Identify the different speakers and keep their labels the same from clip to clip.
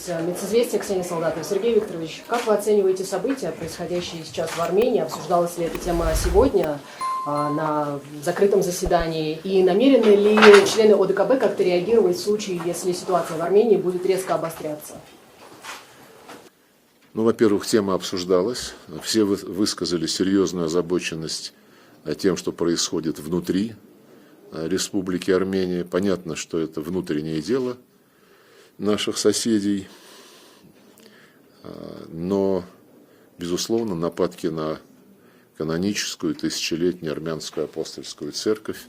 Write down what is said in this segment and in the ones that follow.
Speaker 1: Медсозвестия Ксении Солдатовой. Сергей Викторович, как вы оцениваете события, происходящие сейчас в Армении? Обсуждалась ли эта тема сегодня на закрытом заседании? И намерены ли члены ОДКБ как-то реагировать в случае, если ситуация в Армении будет резко обостряться?
Speaker 2: Ну, во-первых, тема обсуждалась. Все высказали серьезную озабоченность тем, что происходит внутри Республики Армения. Понятно, что это внутреннее дело наших соседей, но, безусловно, нападки на каноническую тысячелетнюю армянскую апостольскую церковь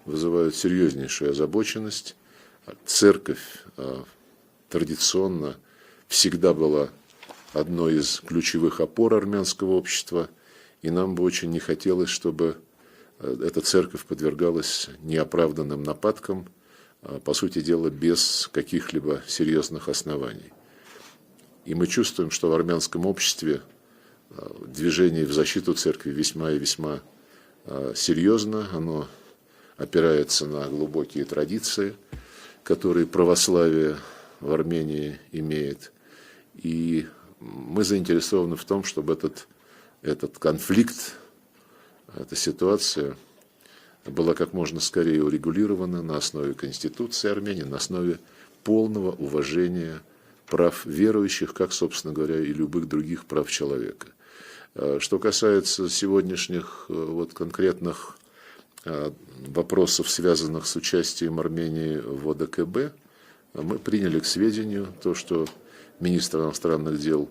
Speaker 2: вызывают серьезнейшую озабоченность. Церковь традиционно всегда была одной из ключевых опор армянского общества, и нам бы очень не хотелось, чтобы эта церковь подвергалась неоправданным нападкам, по сути дела, без каких-либо серьезных оснований. И мы чувствуем, что в армянском обществе движение в защиту церкви весьма и весьма серьезно. Оно опирается на глубокие традиции, которые православие в Армении имеет. И мы заинтересованы в том, чтобы этот конфликт, эта ситуация была как можно скорее урегулирована на основе Конституции Армении, на основе полного уважения прав верующих, как, собственно говоря, и любых других прав человека. Что касается сегодняшних конкретных вопросов, связанных с участием Армении в ОДКБ, мы приняли к сведению то, что министр иностранных дел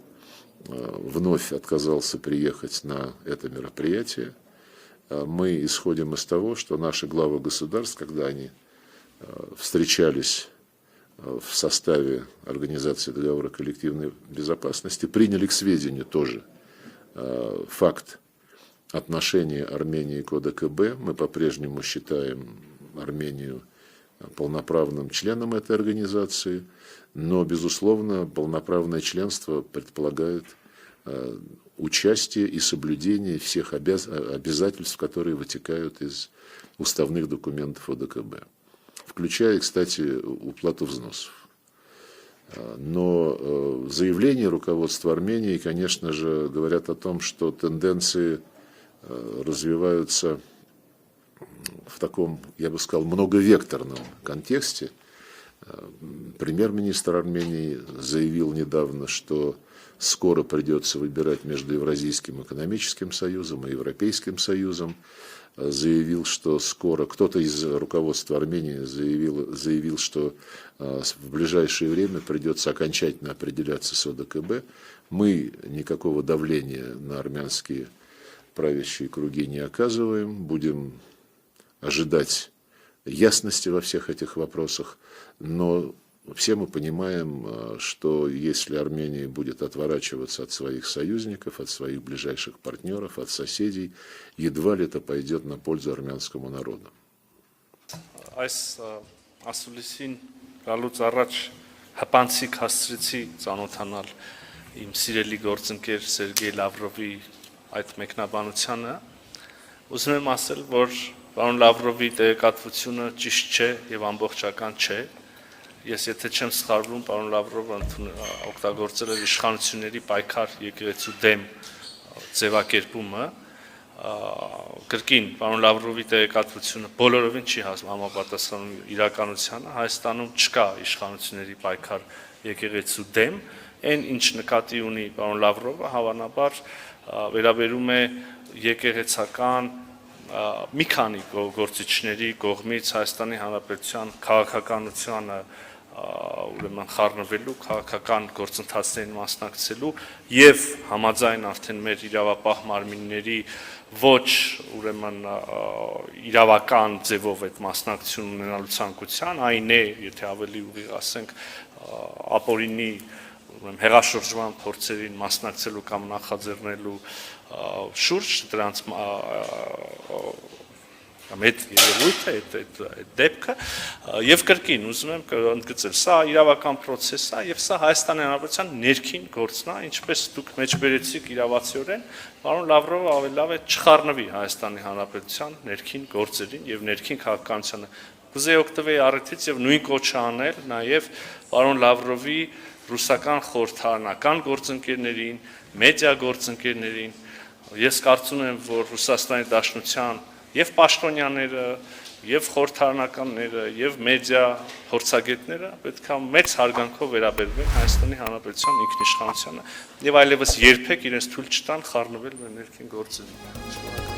Speaker 2: вновь отказался приехать на это мероприятие. Мы исходим из того, что наши главы государств, когда они встречались в составе Организации договора коллективной безопасности, приняли к сведению тоже факт отношения Армении к ОДКБ. Мы по-прежнему считаем Армению полноправным членом этой организации, но, безусловно, полноправное членство предполагает участие и соблюдение всех обязательств, которые вытекают из уставных документов ОДКБ, включая, кстати, уплату взносов. Но заявления руководства Армении, конечно же, говорят о том, что тенденции развиваются в таком, я бы сказал, многовекторном контексте. Премьер-министр Армении заявил недавно, что скоро придется выбирать между Евразийским экономическим союзом и Европейским союзом. Заявил, что скоро, кто-то из руководства Армении заявил, что в ближайшее время придется окончательно определяться с ОДКБ. Мы никакого давления на армянские правящие круги не оказываем, будем ожидать ясности во всех этих вопросах, но все мы понимаем, что если Армения будет отворачиваться от своих союзников, от своих ближайших партнеров, от соседей, едва ли это пойдет на пользу армянскому народу.
Speaker 3: Այս ասուլիսին գալուց առաջ հպանցիկ հասցրեցի ծանոթանալ իմ սիրելի գործընկեր Սերգեյ Լավրովի այդ մեկնաբանությանը։ Ուզում եմ ասել, որ պարոն Լավրովի տեղեկատվությունը ճիշտ չէ եւ ամբողջական չէ։ Ես եթե չեմ սխալվում, պարոն Լավրովը օգտագործել էր իշխանությունների պայքար եկեղեցու դեմ ձևակերպումը, կրկին պարոն Լավրովի տեղեկատվությունը բոլորովին չի համապատասխանում իրականությանը, Հայաստանում չկա իշխանությունների պայքար եկեղեցու դեմ, այն ինչ նկատի ունի պարոն Լավրովը, հավանաբար վերաբերում է եկեղեցական մի քանի գործիչների կողմից Հայաստանի Հանրապետության քաղաքականությանը ուրեմն խառնվելու, քաղաքական գործընթացներին մասնակցելու եւ համաձայն արդեն մեր իրավապահ մարմինների ոչ ուրեմն իրավական ձևով այդ մասնակցություն ունենալու ցանկության, այն է, եթե ավելի ուղիղ ասենք, ապօրինի ուրեմն հեղաշրջման փորձերին մասնակցելու կամ նախաձեռնելու շուրջ դրանց այդ երևույթը, այդ դեպքը եւ կրկին ուզում եմ ընդգծել, սա իրավական process է եւ սա Հայաստանի Հանրապետության ներքին գործն է, ինչպես դուք մեջբերեցիք իրավացիորեն, պարոն Լավրովը ավելի լավ է չխառնվի Հայաստանի Հանրապետության ներքին գործերին եւ ներքին քաղաքականությանը։ Կուզեի օգտվել առիթից եւ նույն կոչը անել նաեւ պարոն Լավրովի ռուսական խորհրդարանական գործընկերներին, մեդիա գործընկերներին, ես կարծում եմ, որ Ռուսաստանի Դաշնության եւ պաշտոնյաները, եւ խորհրդարանականները, եւ մեդիա փորձագետները պետք է մեծ հարգանքով վերաբերվեն Հայաստանի Հանրապետության ինքնիշխանությանը եւ այլևս երբեք իրենց թույլ չտան խառնվել մեր ներքին գործերին։